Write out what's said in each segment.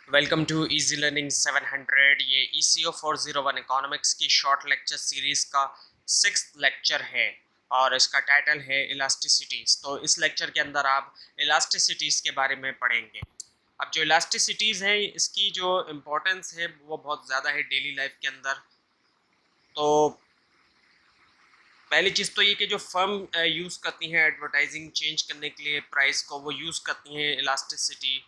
Welcome to easy learning 700। ये ECO 401 economics की short lecture series का 6th लेक्चर है और इसका टाइटल है इलास्टिसिटीज़। तो इस लेक्चर के अंदर आप इलास्टिसिटीज़ के बारे में पढ़ेंगे। अब जो इलास्टिसिटीज़ हैं इसकी जो इम्पोर्टेंस है वो बहुत ज़्यादा है डेली लाइफ के अंदर। तो पहली चीज़ तो ये कि जो फर्म यूज़ करती हैं एडवर्टाइजिंग चेंज करने के लिए प्राइस को, वो यूज़ करती हैं इलास्टिसिटी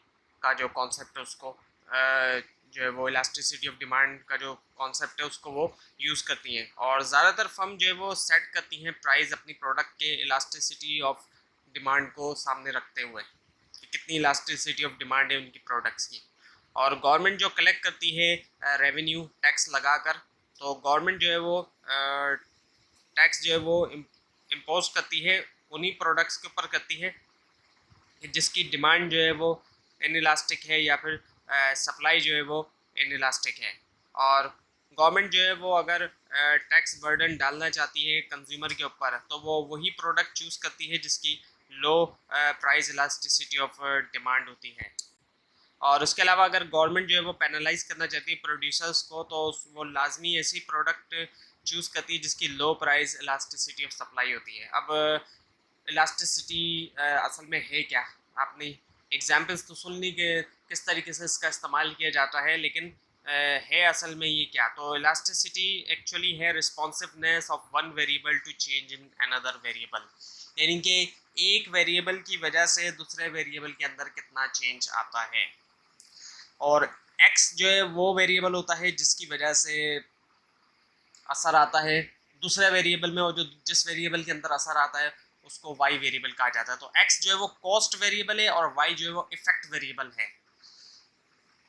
का जो कॉन्सेप्ट है उसको, जो है वो इलास्टिसिटी ऑफ डिमांड का जो कॉन्सेप्ट है उसको वो यूज़ करती हैं। और ज़्यादातर फर्म जो है वो सेट करती हैं प्राइस अपनी प्रोडक्ट के इलास्टिसिटी ऑफ डिमांड को सामने रखते हुए कि कितनी इलास्टिसिटी ऑफ डिमांड है उनकी प्रोडक्ट्स की। और गवर्नमेंट जो कलेक्ट करती है रेवेन्यू टैक्स लगाकर, तो गवर्नमेंट जो है वो टैक्स जो है वो इम्पोज करती है उन्हीं प्रोडक्ट्स के ऊपर करती है जिसकी डिमांड जो है वो इनइलास्टिक है या फिर सप्लाई जो है वो इनइलास्टिक है। और गवर्नमेंट जो है वो अगर टैक्स बर्डन डालना चाहती है कंज्यूमर के ऊपर तो वो वही प्रोडक्ट चूज़ करती है जिसकी लो प्राइस इलास्टिसिटी ऑफ डिमांड होती है। और उसके अलावा अगर गवर्नमेंट जो है वो पेनलाइज करना चाहती है प्रोड्यूसर्स को तो वो लाजमी ऐसी प्रोडक्ट चूज़ करती है जिसकी लो प्राइस इलास्टिसिटी ऑफ सप्लाई होती है। अब इलास्टिसिटी असल में है क्या? आपने एग्जाम्पल्स तो सुन ली कि किस तरीके से इसका इस्तेमाल किया जाता है, लेकिन है असल में ये क्या? तो इलास्टिसिटी एक्चुअली है responsiveness of one variable to change in another variable, यानी कि एक वेरिएबल की वजह से दूसरे वेरिएबल के अंदर कितना चेंज आता है। और एक्स जो है वो वेरिएबल होता है जिसकी वजह से असर आता है दूसरे वेरिएबल में, और जो जिस वेरिएबल के अंदर असर आता है उसको वाई वेरिएबल कहा जाता है। तो एक्स जो है वो कॉस्ट वेरिएबल है और वाई जो है वो इफेक्ट वेरिएबल है।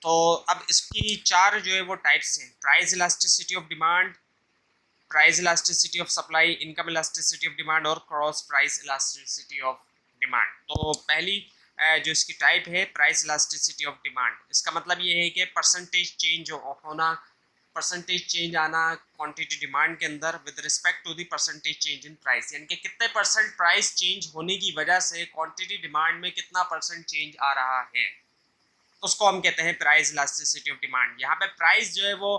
तो अब इसकी चार जो है वो टाइप्स हैं: price elasticity of demand, price elasticity of supply, income elasticity of demand और cross price elasticity of demand. तो पहली जो इसकी टाइप है प्राइस इलास्टिसिटी ऑफ डिमांड, इसका मतलब ये है कि परसेंटेज चेंज होना, परसेंटेज चेंज आना क्वांटिटी डिमांड के अंदर with respect to the percentage change in price, यानी कि कितने परसेंट प्राइस चेंज होने की वजह से क्वांटिटी डिमांड में कितना परसेंट चेंज आ रहा है, उसको हम कहते हैं प्राइस इलास्टिसिटी ऑफ डिमांड। यहाँ पे प्राइस जो है वो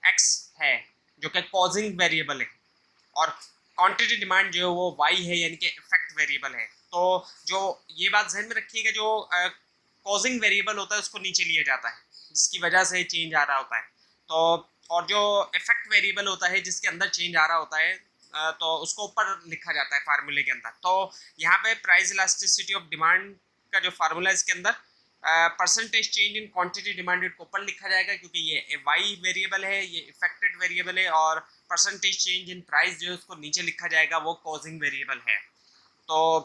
एक्स है जो कि कॉजिंग वेरिएबल है, और क्वांटिटी डिमांड जो है वो वाई है यानी कि इफेक्ट वेरिएबल है। तो जो ये बात ध्यान में रखिएगा, जो कॉजिंग वेरिएबल होता है उसको नीचे लिया जाता है जिसकी वजह से चेंज आ रहा होता है। तो और जो इफेक्ट वेरिएबल होता है जिसके अंदर चेंज आ रहा होता है तो उसको ऊपर लिखा जाता है फार्मूले के अंदर। तो यहाँ पे प्राइस इलास्टिसिटी ऑफ डिमांड का जो फार्मूला इसके अंदर percentage change in quantity demanded को ऊपर लिखा जाएगा क्योंकि ये वाई वेरिएबल है, ये इफेक्टेड वेरिएबल है, और परसेंटेज चेंज इन प्राइस जो है उसको नीचे लिखा जाएगा, वो कॉजिंग वेरिएबल है। तो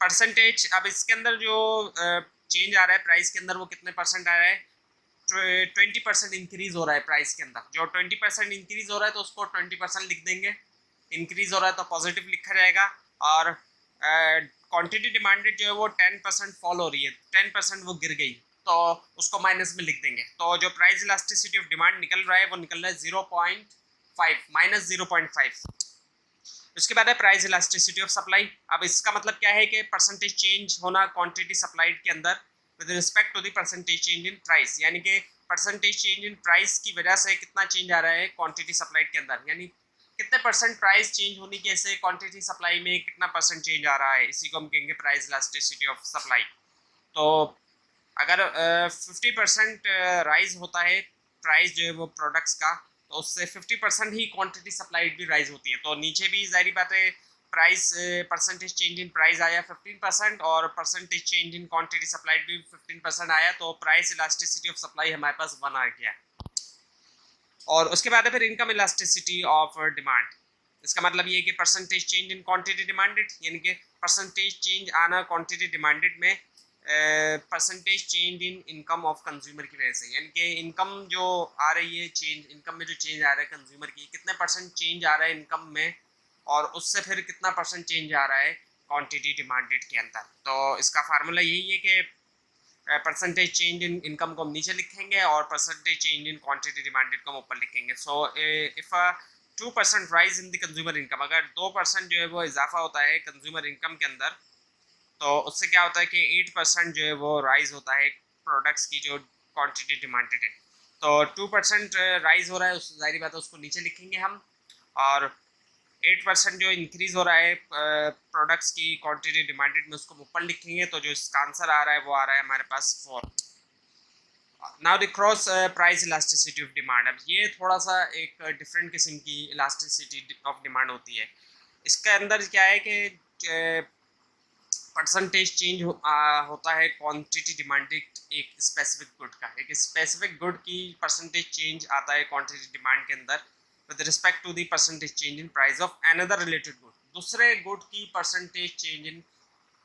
परसेंटेज, अब इसके अंदर जो चेंज आ रहा है प्राइस के अंदर वो कितने परसेंट आ रहा है? 20% इंक्रीज हो रहा है प्राइस के अंदर। जो 20% इंक्रीज हो रहा है तो उसको 20% लिख देंगे, इंक्रीज हो रहा है तो पॉजिटिव लिखा जाएगा। और क्वांटिटी डिमांडेड जो है वो 10% फॉल हो रही है, 10% वो गिर गई तो उसको माइनस में लिख देंगे। तो जो प्राइस इलास्टिसिटी ऑफ डिमांड निकल रहा है वो निकल रहा है 0.5 माइनस 0.5। उसके बाद है प्राइस इलास्टिसिटी ऑफ सप्लाई। अब इसका मतलब क्या है कि परसेंटेज चेंज होना क्वांटिटी सप्लाइड के अंदर with respect to the percentage change in price, यानी कि परसेंटेज चेंज इन प्राइस की वजह से कितना चेंज आ रहा है क्वांटिटी सप्लाइड के अंदर, यानी कितने परसेंट प्राइस चेंज होने की ऐसे क्वांटिटी सप्लाई में कितना परसेंट चेंज आ रहा है, इसी को हम कहेंगे प्राइस इलास्टिसिटी ऑफ सप्लाई। तो अगर 50% राइज होता है प्राइस जो है वो प्रोडक्ट्स का, तो उससे 50% ही क्वांटिटी सप्लाइड भी राइज होती है। तो नीचे भी जारी बात है price percentage change in price आया 15% और percentage change in quantity supplied भी 15% आया, तो प्राइस इलास्टिसिटी ऑफ सप्लाई हमारे पास 1 आ गया। और उसके बाद है फिर इनकम इलास्टिसिटी ऑफ डिमांड। इसका मतलब ये है कि percentage change in quantity demanded, यानी कि परसेंटेज चेंज आना क्वांटिटी डिमांडेड में percentage change in income of consumer की वजह से, यानी कि इनकम जो आ रही है, चेंज इनकम में जो चेंज आ रहा है कंज्यूमर की, कितने परसेंट चेंज आ रहा है इनकम में, और उससे फिर कितना परसेंट चेंज आ रहा है क्वांटिटी डिमांडेड के अंदर। तो इसका फार्मूला यही है कि परसेंटेज चेंज इन इनकम को हम नीचे लिखेंगे और percentage change in quantity demanded को हम ऊपर लिखेंगे। So if 2% rise in the consumer income, अगर 2% जो है वो इजाफा होता है कंज्यूमर इनकम के अंदर, तो उससे क्या होता है कि 8% जो है वो राइज होता है प्रोडक्ट्स की जो क्वांटिटी डिमांडेड है। तो 2% राइज हो रहा है, उस जाहिर बात है उसको नीचे लिखेंगे हम, और 8% जो इंक्रीज हो रहा है प्रोडक्ट्स की क्वांटिटी डिमांडेड में उसको ऊपर लिखेंगे। तो जो इसका आंसर आ रहा है वो आ रहा है हमारे पास 4। Now the cross price elasticity of demand. अब ये थोड़ा सा एक डिफरेंट किस्म की इलास्टिसिटी ऑफ डिमांड होती है। इसके अंदर क्या है कि परसेंटेज चेंज होता है क्वांटिटी डिमांडेड एक स्पेसिफिक गुड का। एक स्पेसिफिक गुड की परसेंटेज चेंज आता है क्वांटिटी डिमांड के अंदर with respect to the percentage change in price of another related good. दूसरे गुड की परसेंटेज चेंज इन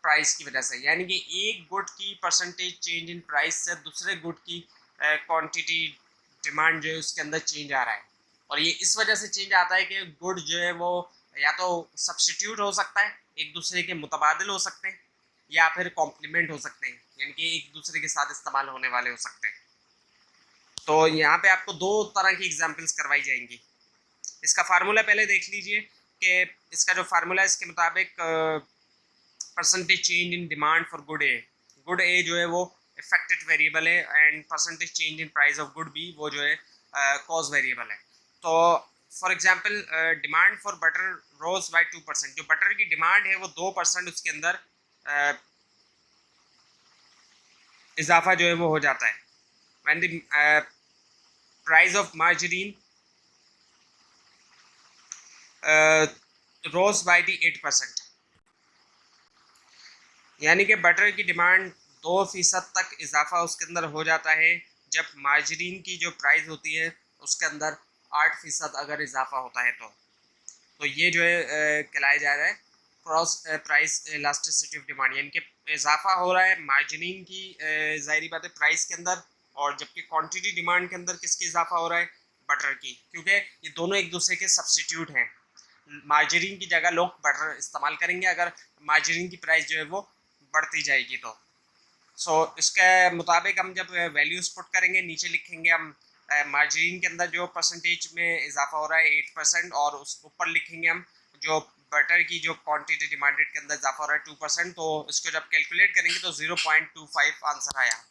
प्राइस की वजह से, यानी कि एक गुड की परसेंटेज चेंज इन प्राइस से दूसरे गुड की क्वांटिटी डिमांड जो है उसके अंदर चेंज आ रहा है। और ये इस वजह से चेंज आता है कि गुड जो है वो या तो सब्स्टिट्यूट हो सकता है, एक दूसरे के मुतबादिल हो सकते हैं, या फिर कॉम्प्लीमेंट हो सकते हैं, यानी कि एक दूसरे के साथ इस्तेमाल होने वाले हो सकते हैं। तो यहाँ पे आपको दो तरह की एग्जांपल्स करवाई जाएंगी। इसका फार्मूला पहले देख लीजिए कि इसका जो फार्मूला है इसके मुताबिक percentage change in demand for good A, good A जो है वो इफेक्टेड वेरिएबल है, and percentage change in price of good B वो जो है कॉज वेरिएबल है। तो for example demand for butter rose by 2%। जो बटर की डिमांड है वो 2% उसके अंदर इजाफा जो है वो हो जाता है। When the price of margarine rose by the 8%, यानी कि बटर की डिमांड 2% तक इजाफा उसके अंदर हो जाता है जब मार्जरीन की जो प्राइस होती है उसके अंदर 8% अगर इजाफा होता है। तो ये जो है कहलाया जा रहा है cross price elasticity of demand, यानी कि इजाफा हो रहा है मार्जिनिंग की ज़ाहिरी बात है प्राइस के अंदर, और जबकि क्वांटिटी डिमांड के अंदर किसकी इजाफा हो रहा है, बटर की, क्योंकि ये दोनों एक दूसरे के सब्स्टिट्यूट हैं। मार्जिनिंग की जगह लोग बटर इस्तेमाल करेंगे अगर मार्जिनिंग की प्राइस जो है वो बढ़ती जाएगी। तो इसके मुताबिक हम जब वैल्यूज़ पुट करेंगे नीचे लिखेंगे हम मार्जिन के अंदर जो परसेंटेज में इजाफा हो रहा है 8%, और उस ऊपर लिखेंगे हम जो बटर की जो क्वांटिटी डिमांडेड के अंदर इजाफा हो रहा है 2%। तो इसको जब कैलकुलेट करेंगे तो 0.25 आंसर आया।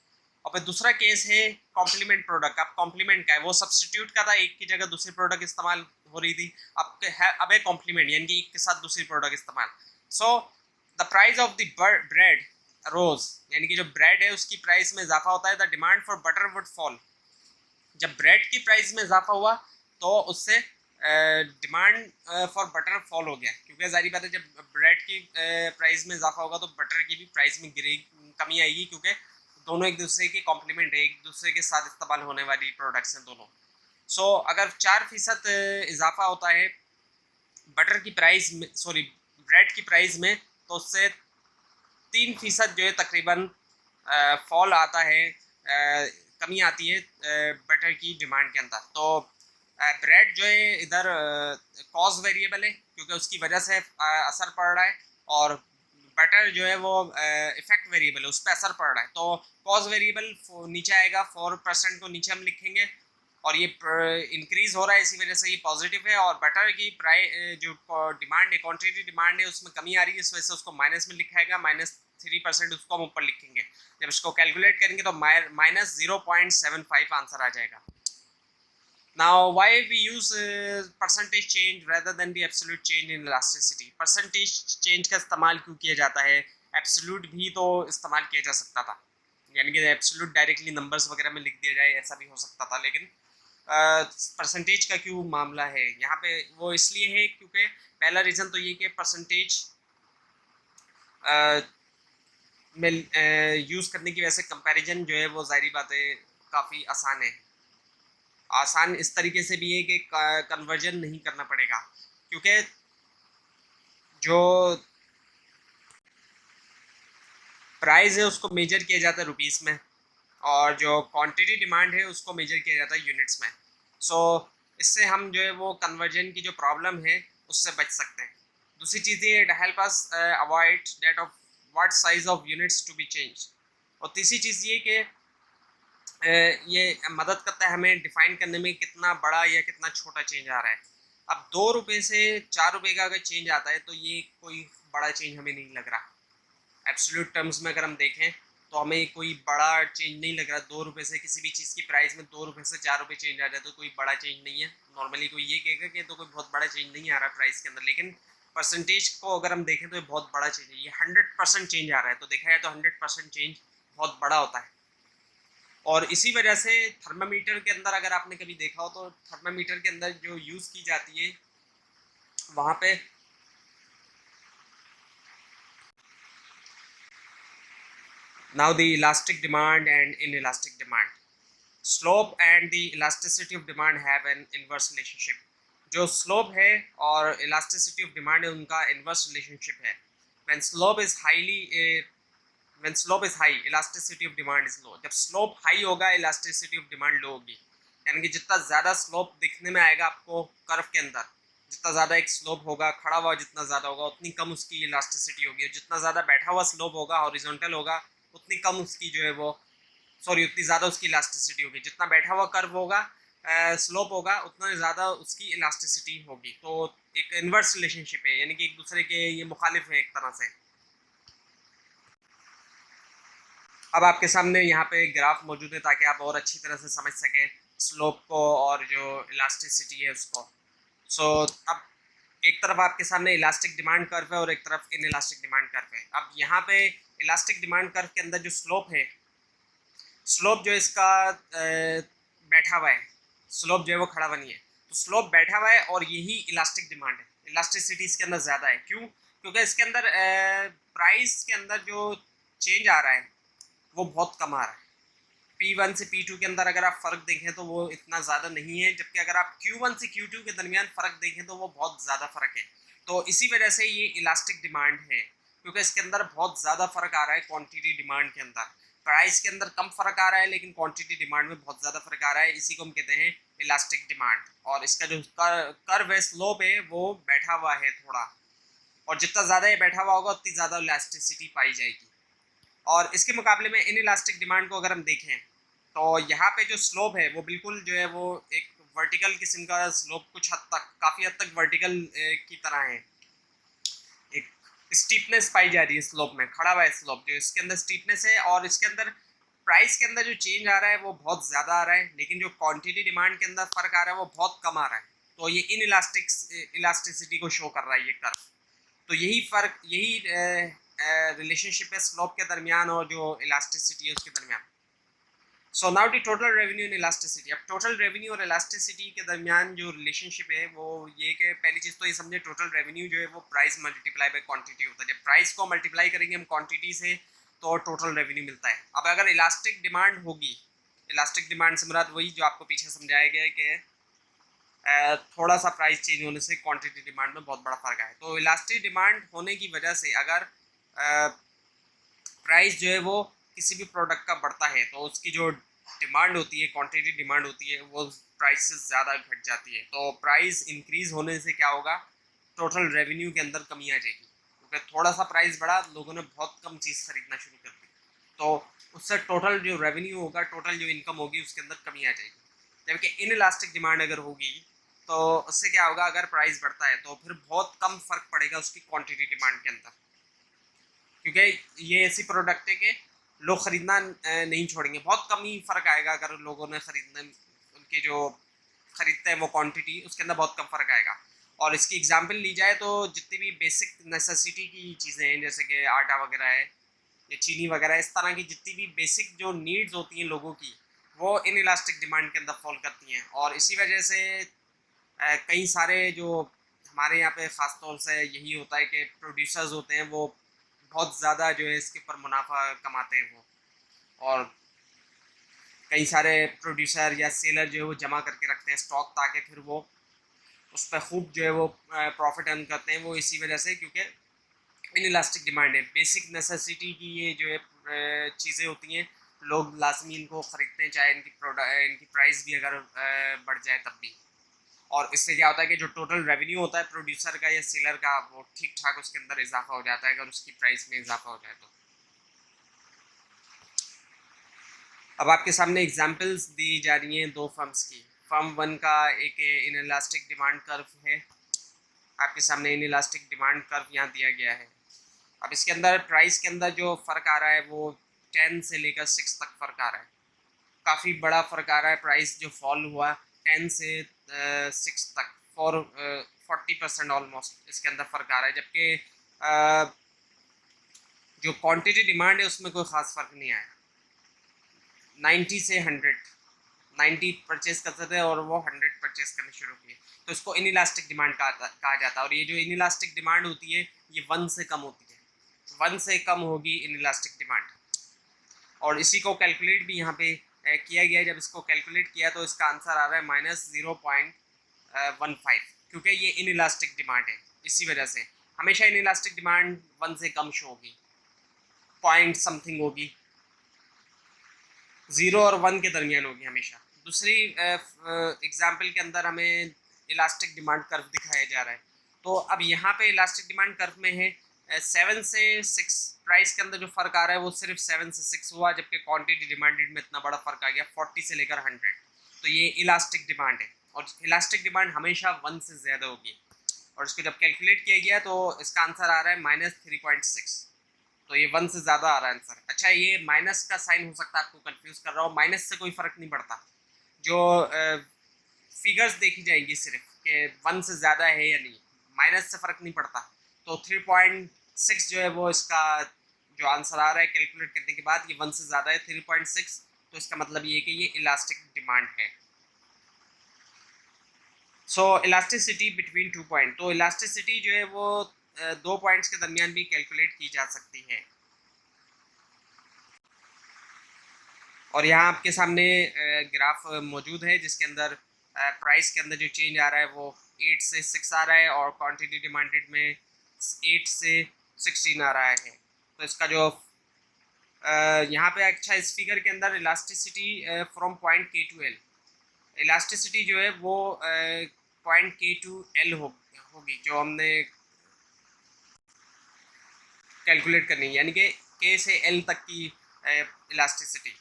और फिर दूसरा केस है कॉम्प्लीमेंट प्रोडक्ट। अब कॉम्प्लीमेंट का है, वो सब्स्टिट्यूट का था, एक की जगह दूसरी प्रोडक्ट इस्तेमाल हो रही थी, अब है कॉम्प्लीमेंट, यानी कि एक के साथ दूसरी प्रोडक्ट इस्तेमाल। So the price of the bread rose, यानी कि जो ब्रेड है उसकी प्राइस में इजाफा होता है, the demand for butter would fall. जब ब्रेड की प्राइस में इजाफा हुआ तो उससे डिमांड फॉर बटर फॉल हो गया, क्योंकि जारी बात है जब ब्रेड की प्राइस में इजाफा होगा तो बटर की भी प्राइस में कमी आएगी, क्योंकि दोनों एक दूसरे के कॉम्प्लीमेंट है, एक दूसरे के साथ इस्तेमाल होने वाली प्रोडक्ट्स हैं दोनों। अगर 4% इजाफा होता है बटर की प्राइस में, सॉरी ब्रेड की प्राइस में, तो उससे 3% जो है तकरीबन फॉल आता है, कमी आती है बटर की डिमांड के अंदर। तो ब्रेड जो है इधर कॉज वेरिएबल है क्योंकि उसकी वजह से असर पड़ रहा है, और बटर जो है वो इफेक्ट वेरिएबल है, उस पर असर पड़ रहा है। तो कॉज वेरिएबल नीचे आएगा, 4% को नीचे हम लिखेंगे, और ये इंक्रीज हो रहा है इसी वजह से ये पॉजिटिव है, और बटर की प्राइस जो डिमांड है, क्वांटिटी डिमांड है, उसमें कमी आ रही है, इस वजह से उसको माइनस में लिखाएगा, -3% उसको हम ऊपर लिखेंगे। जब इसको कैलकुलेट करेंगे तो -0.75 आंसर आ जाएगा। Now, why we use percentage change rather than the absolute change in elasticity? Percentage change का इस्तेमाल क्यों किया जाता है? Absolute भी तो इस्तेमाल किया जा सकता था, यानी कि absolute डायरेक्टली नंबर्स वगैरह में लिख दिया जाए, ऐसा भी हो सकता था, लेकिन परसेंटेज का क्यों मामला है यहाँ पे? वो इसलिए है क्योंकि पहला रीज़न तो ये कि परसेंटेज में यूज़ करने की वजह से कंपैरिजन जो है वो ज़ाहिरी बात है काफ़ी आसान है। आसान इस तरीके से भी है कि कन्वर्जन नहीं करना पड़ेगा, क्योंकि जो प्राइस है उसको मेजर किया जाता है रुपीस में, और जो क्वांटिटी डिमांड है उसको मेजर किया जाता है यूनिट्स में। इससे हम जो है वो कन्वर्जन की जो प्रॉब्लम है उससे बच सकते हैं। दूसरी चीज़ ये it help us avoid that of what size of units to be change. और तीसरी चीज़ ये कि ये मदद करता है हमें डिफाइन करने में कितना बड़ा या कितना छोटा चेंज आ रहा है। अब 2 रुपये से 4 रुपये का अगर चेंज आता है तो ये कोई बड़ा चेंज हमें नहीं लग रहा एब्सोल्यूट टर्म्स में अगर हम देखें, तो हमें कोई बड़ा चेंज नहीं लग रहा। 2 रुपये से किसी भी चीज़ की प्राइस में 2 रुपये से 4 रुपये चेंज आ जाए तो कोई बड़ा चेंज नहीं है। नॉर्मली कोई ये कहेगा कि तो कोई बहुत बड़ा चेंज नहीं आ रहा प्राइस के अंदर, लेकिन परसेंटेज को अगर हम देखें तो ये बहुत बड़ा चेंज है। ये 100% चेंज आ रहा है। तो देखा जाए तो 100% चेंज बहुत बड़ा होता है। और इसी वजह से थर्मामीटर के अंदर अगर आपने कभी देखा हो तो थर्मामीटर के अंदर जो यूज़ की जाती है वहाँ पे now the elastic demand and inelastic demand, slope and the elasticity of demand have an inverse relationship. जो स्लोप है और इलास्टिसिटी ऑफ डिमांड है उनका इन्वर्स रिलेशनशिप है। when slope is highly when slope is high elasticity of demand is low। जब slope high होगा elasticity of demand लो होगी, यानी कि जितना ज़्यादा स्लोप दिखने में आएगा आपको कर्व के अंदर, जितना ज़्यादा एक स्लोप होगा खड़ा हुआ जितना ज़्यादा होगा उतनी कम उसकी इलास्टिसिटी होगी, और जितना ज़्यादा बैठा हुआ स्लोप होगा हॉरिजॉन्टल होगा उतनी कम उसकी जो है वो उतनी ज़्यादा उसकी इलास्टिसिटी होगी। जितना बैठा हुआ कर्व होगा स्लोप होगा उतना ज़्यादा उसकी इलास्टिसिटी होगी। तो एक इन्वर्स रिलेशनशिप है, यानी कि एक दूसरे के ये मुखालिफ है एक तरह से। अब आपके सामने यहाँ पे ग्राफ मौजूद है ताकि आप और अच्छी तरह से समझ सकें स्लोप को और जो इलास्टिसिटी है उसको। अब एक तरफ आपके सामने इलास्टिक डिमांड कर्व है और एक तरफ इन इलास्टिक डिमांड कर्व है। अब यहाँ पे इलास्टिक डिमांड कर्व के अंदर जो स्लोप है, स्लोप जो इसका बैठा हुआ है, स्लोप जो है वो खड़ा हुआ नहीं है, तो स्लोप बैठा हुआ है और यही इलास्टिक डिमांड है। इलास्टिसिटी इसके अंदर ज़्यादा है। क्यों? क्योंकि इसके अंदर प्राइस के अंदर जो चेंज आ रहा है वो बहुत कम आ रहा है। P1 से P2 के अंदर अगर आप फ़र्क देखें तो वो इतना ज़्यादा नहीं है, जबकि अगर आप Q1 से Q2 के दरमियान फ़र्क देखें तो वो बहुत ज़्यादा फ़र्क है। तो इसी वजह से ये इलास्टिक डिमांड है, क्योंकि इसके अंदर बहुत ज़्यादा फ़र्क आ रहा है क्वांटिटी डिमांड के अंदर। प्राइस के अंदर कम फ़र्क आ रहा है लेकिन क्वांटिटी डिमांड में बहुत ज़्यादा फ़र्क आ रहा है। इसी को हम कहते हैं इलास्टिक डिमांड। और इसका जो कर्व है, स्लोप है, वो बैठा हुआ है थोड़ा, और जितना ज़्यादा ये बैठा हुआ होगा उतनी ज़्यादा इलास्टिसिटी पाई जाएगी। और इसके मुकाबले में इन इलास्टिक डिमांड को अगर हम देखें तो यहाँ पे जो स्लोप है वो बिल्कुल जो है वो एक वर्टिकल किस्म का स्लोप, कुछ हद तक, काफ़ी हद तक वर्टिकल की तरह है। एक स्टीपनेस पाई जा रही है स्लोप में, खड़ा हुआ है स्लोप, जो इसके अंदर स्टीपनेस है। और इसके अंदर प्राइस के अंदर जो चेंज आ रहा है वो बहुत ज़्यादा आ रहा है, लेकिन जो क्वांटिटी डिमांड के अंदर फ़र्क आ रहा है वो बहुत कम आ रहा है। तो ये इन इलास्टिसिटी को शो कर रहा है ये कर्व। तो यही फ़र्क, यही रिलेशनशिप है स्लोप के दरमियान और जो इलास्टिसिटी है उसके दरमियान। So now the total revenue in elasticity. अब टोटल रेवेन्यू और इलास्टिसिटी के दरमियान जो रिलेशनशिप है वो ये कि पहली चीज़ तो ये समझे, टोटल रेवेन्यू जो है वो प्राइस मल्टीप्लाई बाय क्वांटिटी होता है। जब प्राइस को मल्टीप्लाई करेंगे हम क्वांटिटी से तो टोटल रेवेन्यू मिलता है। अब अगर इलास्टिक डिमांड होगी, इलास्टिक डिमांड से मुराद वही जो आपको पीछे समझाया गया है कि थोड़ा सा प्राइस चेंज होने से क्वांटिटी डिमांड में बहुत बड़ा फ़र्क है। तो इलास्टिक डिमांड होने की वजह से अगर प्राइस जो है वो किसी भी प्रोडक्ट का बढ़ता है तो उसकी जो डिमांड होती है, क्वांटिटी डिमांड होती है, वो प्राइस से ज़्यादा घट जाती है। तो प्राइस इंक्रीज़ होने से क्या होगा, टोटल रेवेन्यू के अंदर कमी आ जाएगी, क्योंकि थोड़ा सा प्राइस बढ़ा, लोगों ने बहुत कम चीज़ खरीदना शुरू कर दी, तो उससे टोटल जो रेवेन्यू होगा, टोटल जो इनकम होगी उसके अंदर कमी आ जाएगी। जबकि इन इलास्टिक डिमांड अगर होगी तो उससे क्या होगा, अगर प्राइस बढ़ता है तो फिर बहुत कम फ़र्क पड़ेगा उसकी क्वांटिटी डिमांड के अंदर, क्योंकि ये ऐसी प्रोडक्ट है कि लोग ख़रीदना नहीं छोड़ेंगे। बहुत कम ही फ़र्क आएगा अगर लोगों ने ख़रीदना, उनके जो ख़रीदते हैं वो क्वांटिटी, उसके अंदर बहुत कम फ़र्क आएगा। और इसकी एग्जांपल ली जाए तो जितनी भी बेसिक नेसेसिटी की चीज़ें हैं, जैसे कि आटा वगैरह है या चीनी वगैरह, इस तरह की जितनी भी बेसिक जो नीड्स होती हैं लोगों की, वो इन इलास्टिक डिमांड के अंदर फॉल करती हैं। और इसी वजह से कई सारे जो हमारे यहाँ पे ख़ास तौर से यही होता है कि प्रोड्यूसर्स होते हैं वो बहुत ज़्यादा जो है इसके ऊपर मुनाफा कमाते हैं वो, और कई सारे प्रोड्यूसर या सेलर जो है वो जमा करके रखते हैं स्टॉक, ताकि फिर वो उस पर खूब जो है वो प्रॉफिट अर्न करते हैं। वो इसी वजह से क्योंकि इन इलास्टिक डिमांड है, बेसिक नेसेसिटी की ये जो है चीज़ें होती हैं, लोग लाजमी इनको ख़रीदते हैं, चाहे इनकी प्राइस भी अगर बढ़ जाए तब भी। और इससे क्या होता है कि जो टोटल रेवेन्यू होता है प्रोड्यूसर का या सेलर का, वो ठीक ठाक उसके अंदर इजाफा हो जाता है अगर उसकी प्राइस में इजाफा हो जाए तो। अब आपके सामने एग्जांपल्स दी जा रही हैं दो फर्म्स की। फर्म वन का एक इन इलास्टिक डिमांड कर्व है, आपके सामने इन इलास्टिक डिमांड कर्व यहाँ दिया गया है। अब इसके अंदर प्राइस के अंदर जो फ़र्क आ रहा है वो 10 से लेकर 6 तक फ़र्क आ रहा है, काफ़ी बड़ा फ़र्क आ रहा है। प्राइस जो फॉल हुआ 10 से 6 तक 40% ऑलमोस्ट इसके अंदर फ़र्क आ रहा है, जबकि जो क्वांटिटी डिमांड है उसमें कोई ख़ास फ़र्क नहीं आया। 90 से 100, 90 परचेज करते थे और वो 100 परचेज करने शुरू किए, तो इसको इनइलास्टिक डिमांड कहा जाता है। और ये जो इनइलास्टिक डिमांड होती है ये 1 से कम होती है, 1 से कम होगी इनइलास्टिक डिमांड। और इसी को कैलकुलेट भी यहाँ पे किया गया है। जब इसको कैलकुलेट किया तो इसका आंसर आ रहा है -0.15, क्योंकि ये इनइलास्टिक डिमांड है। इसी वजह से हमेशा इनइलास्टिक डिमांड 1 से कम शो होगी, पॉइंट समथिंग होगी, 0 और 1 के दरमियान होगी हमेशा। दूसरी एग्जाम्पल के अंदर हमें इलास्टिक डिमांड कर्व दिखाया जा रहा है। तो अब यहाँ पे इलास्टिक डिमांड कर्व में है 7 से 6, प्राइस के अंदर जो फ़र्क आ रहा है वो सिर्फ 7 से 6 हुआ, जबकि क्वांटिटी डिमांडेड में इतना बड़ा फ़र्क आ गया 40 से लेकर 100। तो ये इलास्टिक डिमांड है, और इलास्टिक डिमांड हमेशा 1 से ज़्यादा होगी। और इसको जब कैलकुलेट किया गया तो इसका आंसर आ रहा है -3.6, तो ये 1 से ज़्यादा आ रहा है आंसर। अच्छा, ये माइनस का साइन हो सकता है आपको कंफ्यूज कर रहा हो, माइनस से कोई फ़र्क नहीं पड़ता। जो फिगर्स देखी जाएंगी सिर्फ कि 1 से ज़्यादा है या नहीं, माइनस से फ़र्क नहीं पड़ता। तो 3.6 जो है वो इसका जो आंसर आ रहा है कैलकुलेट करने के बाद, ये 1 से ज़्यादा है 3.6, तो इसका मतलब ये है कि ये इलास्टिक डिमांड है। सो इलास्टिसिटी बिटवीन 2 पॉइंट, तो इलास्टिसिटी जो है वो 2 पॉइंट्स के दरमियान भी कैलकुलेट की जा सकती है। और यहाँ आपके सामने ग्राफ मौजूद है जिसके अंदर प्राइस के अंदर जो चेंज आ रहा है वो 8 से 6 आ रहा है, और क्वांटिटी डिमांडेड में 8 से 16 आ रहा है। तो इसका जो यहाँ पे अच्छा इस फिगर के अंदर इलास्टिसिटी फ्रॉम पॉइंट के टू एल, इलास्टिसिटी जो है वो पॉइंट के टू एल होगी जो हमने कैलकुलेट करनी है, यानी कि के से एल तक की इलास्टिसिटी।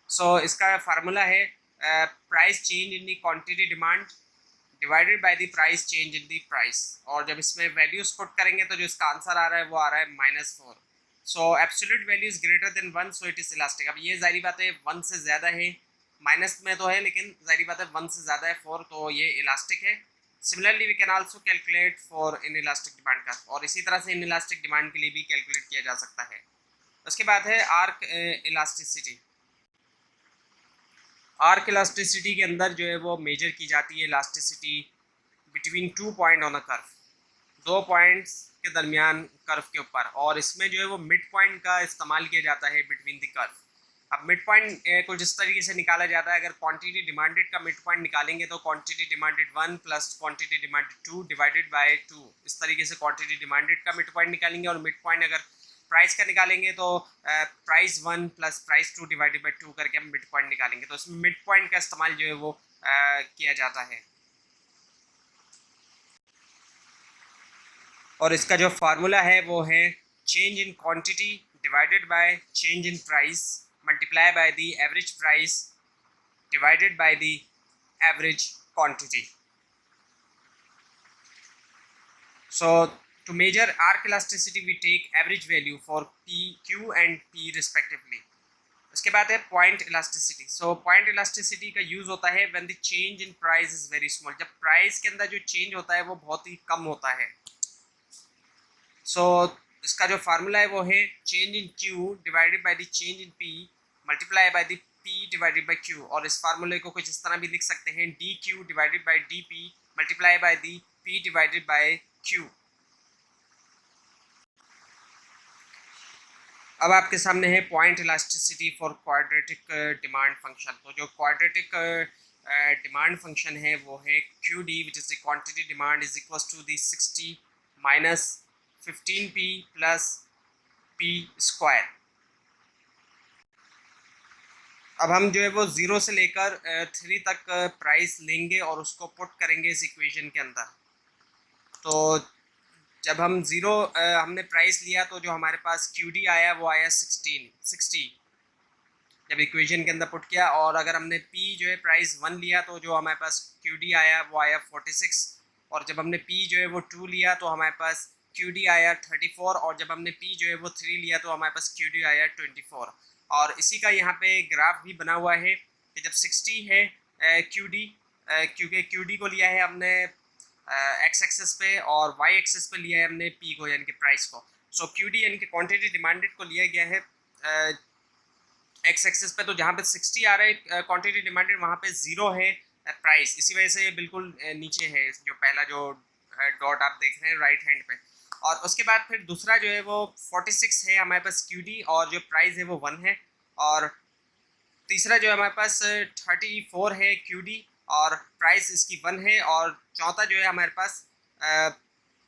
सो इसका फार्मूला है price change in the quantity demand divided by the price change in the price. और जब इसमें वैल्यूज पुट करेंगे तो जो इसका आंसर आ रहा है वो आ रहा है -4। सो absolute value is greater than 1, so it is elastic. अब ये जाहिर बात है 1 से ज़्यादा है, माइनस में तो है लेकिन जाहिर बात है 1 से ज़्यादा है 4, तो ये इलास्टिक है। Similarly we can also calculate for inelastic demand का, और इसी तरह से इनइलास्टिक डिमांड के लिए भी कैलकुलेट किया जा सकता है। उसके बाद है आर्क इलास्टिसिटी। आर्क इलास्टिसिटी के अंदर जो है वो मेजर की जाती है elasticity between 2 point on a curve, 2 points के दरमियान कर्व के ऊपर, और इसमें जो है वो मिड पॉइंट का इस्तेमाल किया जाता है बिटवीन द कर्व। अब मिड पॉइंट को जिस तरीके से निकाला जाता है, अगर क्वांटिटी डिमांडेड का मिड पॉइंट निकालेंगे तो quantity demanded 1 plus quantity demanded 2 divided by 2, इस तरीके से क्वांटिटी डिमांडेड का मिड पॉइंट निकालेंगे। और मिड पॉइंट अगर प्राइस का निकालेंगे तो price 1 plus price 2 divided by 2 करके हम मिड पॉइंट निकालेंगे। तो इसमें मिड पॉइंट का इस्तेमाल जो है वो किया जाता है। और इसका जो फार्मूला है वो है change in quantity divided by change in price multiply by the average price divided by the average quantity. So to measure arc elasticity we take average value for P, Q and P respectively. उसके बाद है point elasticity. So point elasticity का use होता है when the change in price is very small, जब price के अंदर जो चेंज होता है वो बहुत ही कम होता है। सो इसका जो फार्मूला है वो है change in Q divided by the change in P multiply by the P divided by Q। और इस फार्मूले को कुछ इस तरह भी लिख सकते हैं DQ divided by DP multiply by the P divided by Q। अब आपके सामने है point elasticity for quadratic demand function. तो जो क्वाड्रेटिक डिमांड फंक्शन है वो है Q D which is the quantity demand is equal to the 60 minus 15p plus p square. अब हम जो है वो 0 से लेकर 3 तक प्राइस लेंगे और उसको पुट करेंगे इस इक्वेशन के अंदर। तो जब हम हमने प्राइस लिया तो जो हमारे पास क्यू डी आया वो आया 60 जब इक्वेशन के अंदर पुट किया। और अगर हमने पी जो है प्राइस 1 लिया तो जो हमारे पास क्यू डी आया वो आया 46। और जब हमने पी जो है वो 2 लिया तो हमारे पास क्यू डी आया 34। और जब हमने पी जो है वो 3 लिया तो हमारे पास क्यू डी आया 24। और इसी का यहाँ पे ग्राफ भी बना हुआ है कि जब 60 है QD, क्योंकि QD को लिया है हमने एक्स एक्सेस पे और वाई एक्सेस पे लिया है हमने P को यानी कि प्राइस को। सो QD यानी कि क्वांटिटी डिमांडेड को लिया गया है एक्स एक्सेस पे, तो जहाँ पे 60 आ रहा है क्वांटिटी डिमांडेड वहाँ पे 0 है प्राइस। इसी वजह से ये बिल्कुल नीचे है जो पहला जो डॉट आप देख रहे हैं राइट हैंड पे। और उसके बाद फिर दूसरा जो है वो 46 है हमारे पास QD और जो प्राइस है वो 1 है। और तीसरा जो है हमारे पास 34 है QD और प्राइस इसकी 1 है। और चौथा जो है हमारे पास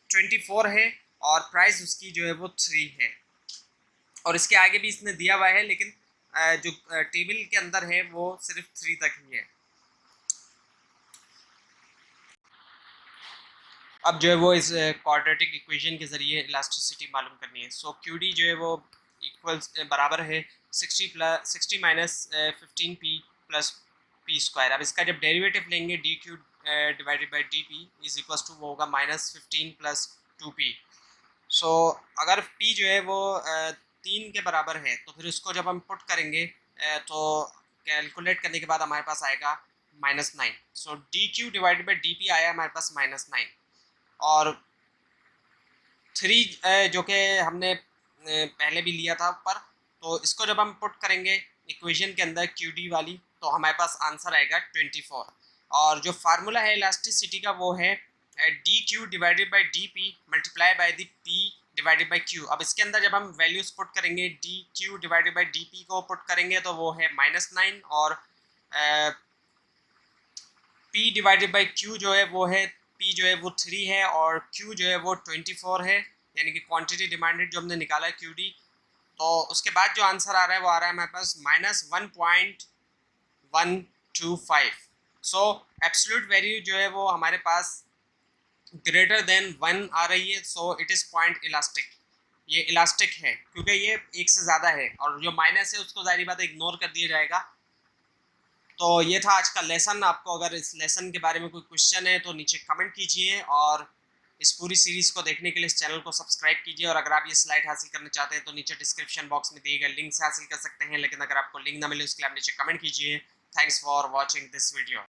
24 है और प्राइस उसकी जो है वो 3 है। और इसके आगे भी इसने दिया हुआ है, लेकिन जो टेबल के अंदर है वो सिर्फ 3 तक ही है। अब जो है वो इस क्वाड्रेटिक इक्वेशन के ज़रिए इलास्टिसिटी मालूम करनी है। सो QD जो है वो इक्वल्स बराबर है 60 minus 15P plus P square. अब इसका जब डेरिवेटिव लेंगे DQ divided by DP is equals to वो होगा -15 प्लस 2P। सो अगर P जो है वो 3 के बराबर है तो फिर उसको जब हम पुट करेंगे तो कैलकुलेट करने के बाद हमारे पास आएगा -9। सो DQ डिवाइडेड बाई DP आया हमारे पास -9। और 3 जो कि हमने पहले भी लिया था ऊपर, तो इसको जब हम पुट करेंगे इक्वेशन के अंदर QD वाली तो हमारे पास आंसर आएगा 24। और जो फार्मूला है इलास्टिसिटी का वो है DQ divided by DP multiply by the P divided by Q। अब इसके अंदर जब हम वैल्यूज पुट करेंगे DQ डिवाइडेड बाई DP को पुट करेंगे तो वो है -9 और P डिवाइडेड बाई Q जो है वो है P जो है वो 3 है और Q जो है वो 24 है, यानी कि क्वांटिटी डिमांडेड जो हमने निकाला है QD। तो उसके बाद जो आंसर आ रहा है वो आ रहा है हमारे पास -1.125। सो एब्सोल्यूट वैल्यू जो है वो हमारे पास ग्रेटर देन 1 आ रही है। So it is point elastic. ये इलास्टिक है क्योंकि ये एक से ज़्यादा है और जो माइनस है उसको जाहिर बात है इग्नोर कर दिया जाएगा। तो ये था आज का लेसन। आपको अगर इस लेसन के बारे में कोई क्वेश्चन है तो नीचे कमेंट कीजिए और इस पूरी सीरीज़ को देखने के लिए इस चैनल को सब्सक्राइब कीजिए। और अगर आप ये स्लाइड हासिल करना चाहते हैं तो नीचे डिस्क्रिप्शन बॉक्स में दिए गए लिंक से हासिल कर सकते हैं, लेकिन अगर आपको लिंक ना मिले उसके लिए आप नीचे कमेंट कीजिए। Thanks for watching this video.